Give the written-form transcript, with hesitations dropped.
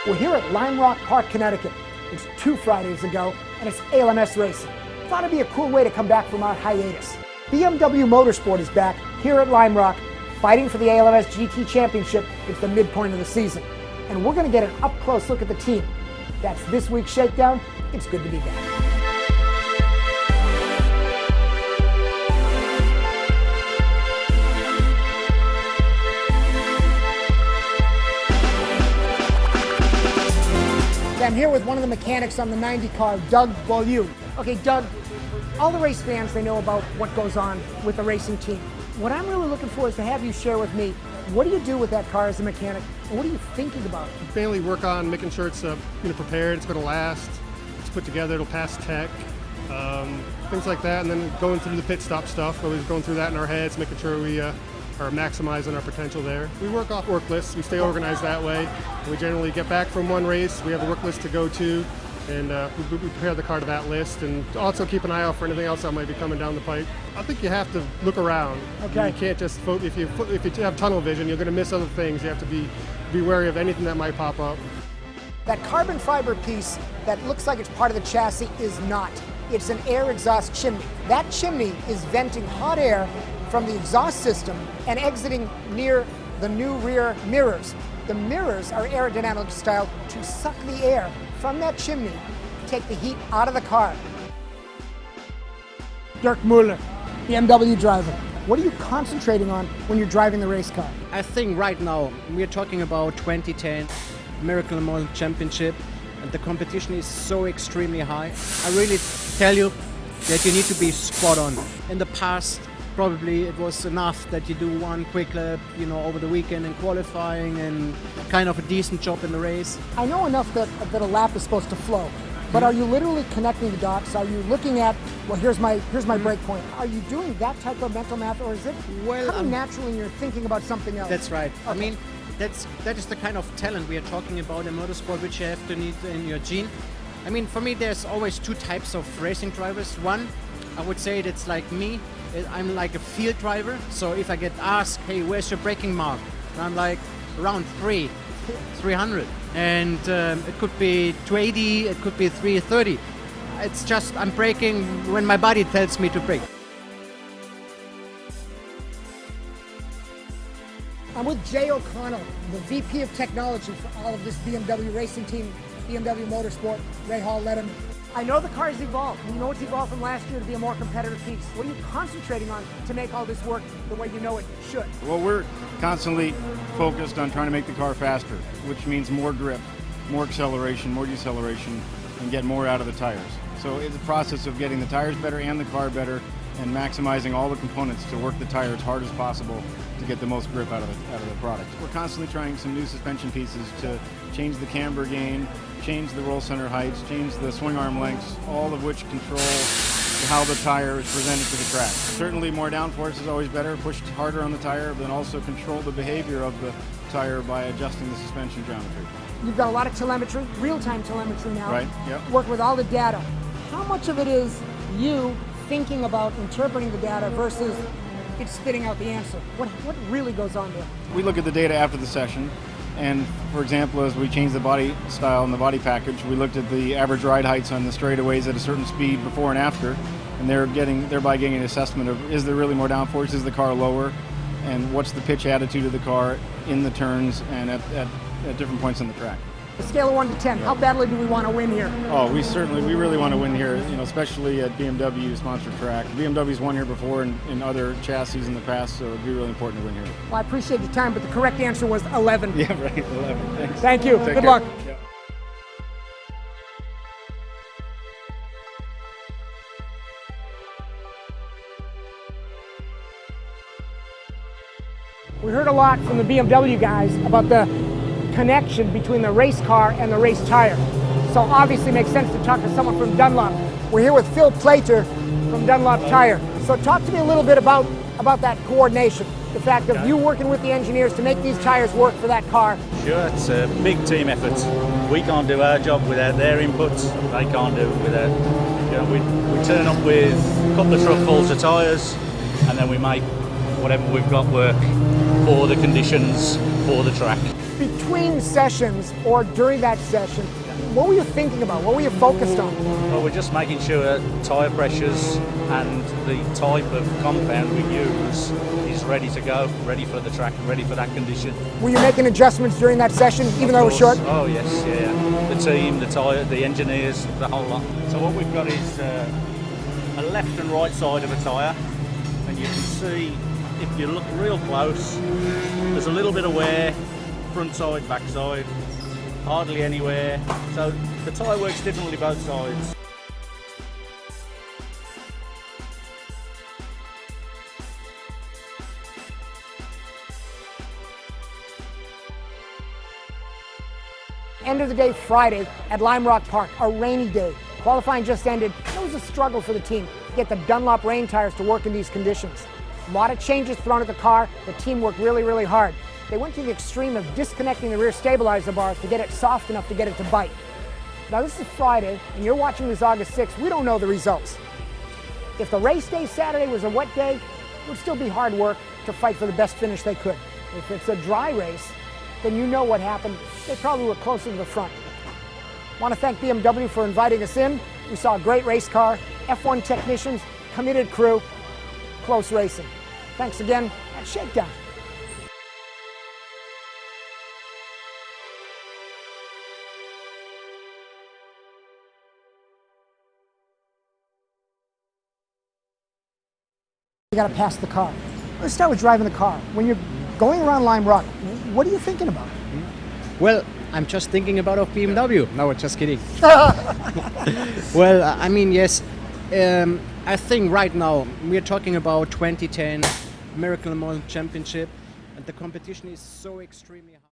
We're here at Lime Rock Park, Connecticut. It's 2 Fridays ago, and it's ALMS Racing. Thought it'd be a cool way to come back from our hiatus. BMW Motorsport is back here at Lime Rock, fighting for the ALMS GT Championship. It's the midpoint of the season. And we're going to get an up-close look at the team. That's this week's Shakedown. It's good to be back. I'm here with one of the mechanics on the 90 car, Doug Beaulieu. Okay, Doug, all the race fans, they know about what goes on with the racing team. What I'm really looking for is to have you share with me, what do you do with that car as a mechanic, and what are you thinking about? Mainly work on making sure it's prepared, it's going to last, it's put together, it'll pass tech, things like that, and then going through the pit stop stuff, always going through that in our heads, making sure we are maximizing our potential there. We work off work lists, we stay organized that way. We generally get back from one race, we have a work list to go to, and we prepare the car to that list, and also keep an eye out for anything else that might be coming down the pipe. I think you have to look around. Okay. You can't just, if you have tunnel vision, you're going to miss other things. You have to be wary of anything that might pop up. That carbon fiber piece that looks like it's part of the chassis is not. It's an air exhaust chimney. That chimney is venting hot air from the exhaust system and exiting near the new rear mirrors. The mirrors are aerodynamic style to suck the air from that chimney, take the heat out of the car. Dirk Muller, BMW driver. What are you concentrating on when you're driving the race car? I think right now we're talking about 2010 Miracle Le Mans Championship, and the competition is so extremely high. I really tell you that you need to be spot on. In the past, probably it was enough that you do one quick lap, over the weekend in qualifying and kind of a decent job in the race. I know enough that a lap is supposed to flow, but are you literally connecting the dots? Are you looking at, well, here's my break point? Are you doing that type of mental math, or is it coming naturally and you're thinking about something else? That's right. Okay. I mean, that is the kind of talent we are talking about in motorsport, which you have to need in your gene. I mean, for me, there's always 2 types of racing drivers. One, I would say it's like me. I'm like a field driver, so if I get asked, hey, where's your braking mark? And I'm like, around 300. And it could be 280, it could be 330. It's just, I'm braking when my body tells me to brake. I'm with Jay O'Connell, the VP of Technology for all of this BMW racing team, BMW Motorsport. Ray Hall led him. I know the car's evolved. You know it's evolved from last year to be a more competitive piece. What are you concentrating on to make all this work the way you know it should? Well, we're constantly focused on trying to make the car faster, which means more grip, more acceleration, more deceleration, and get more out of the tires. So it's a process of getting the tires better and the car better and maximizing all the components to work the tire as hard as possible to get the most grip out of the product. We're constantly trying some new suspension pieces to change the camber gain, change the roll center heights, change the swing arm lengths, all of which control how the tire is presented to the track. Certainly more downforce is always better, push harder on the tire, but then also control the behavior of the tire by adjusting the suspension geometry. You've got a lot of telemetry, real-time telemetry now. Right, yep. Work with all the data. How much of it is you thinking about interpreting the data versus it spitting out the answer? What really goes on there? We look at the data after the session, and for example, as we changed the body style and the body package, we looked at the average ride heights on the straightaways at a certain speed before and after, and thereby getting an assessment of, is there really more downforce, is the car lower, and what's the pitch attitude of the car in the turns and at different points on the track. A scale of 1 to 10, how badly do we want to win here? Oh, we really want to win here, especially at BMW sponsored track. BMW's won here before in other chassis in the past, so it'd be really important to win here. Well, I appreciate your time, but the correct answer was 11. Yeah, right, 11. Thanks. Thank you. Take Good care. luck. Yeah. We heard a lot from the BMW guys about the connection between the race car and the race tire. So obviously it makes sense to talk to someone from Dunlop. We're here with Phil Plater from Dunlop Tire. So talk to me a little bit about that coordination, the fact of you working with the engineers to make these tires work for that car. Sure, it's a big team effort. We can't do our job without their inputs. They can't do it without, we turn up with a couple of truckfuls of tyres and then we make whatever we've got work. for the conditions for the track. Between sessions or during that session, what were you thinking about? What were you focused on? Well, we're just making sure tyre pressures and the type of compound we use is ready to go, ready for the track, ready for that condition. Were you making adjustments during that session, even though it was short? Oh yes, yeah. The team, the tyre, the engineers, the whole lot. So what we've got is a left and right side of a tyre, and you can see if you look real close, there's a little bit of wear, front side, back side, hardly anywhere. So the tyre works differently both sides. End of the day Friday at Lime Rock Park, a rainy day. Qualifying just ended. It was a struggle for the team to get the Dunlop rain tires to work in these conditions. A lot of changes thrown at the car. The team worked really, really hard. They went to the extreme of disconnecting the rear stabilizer bars to get it soft enough to get it to bite. Now this is Friday, and you're watching this August 6th. We don't know the results. If the race day Saturday was a wet day, it would still be hard work to fight for the best finish they could. If it's a dry race, then you know what happened. They probably were closer to the front. I want to thank BMW for inviting us in. We saw a great race car, F1 technicians, committed crew, close racing. Thanks again at Shakedown. You got to pass the car. Let's start with driving the car. When you're going around Lime Rock, what are you thinking about? Well, I'm just thinking about a BMW. No, just kidding. Well, I mean, yes. I think right now we're talking about 2010 Miracle Mall Championship, and the competition is so extremely high.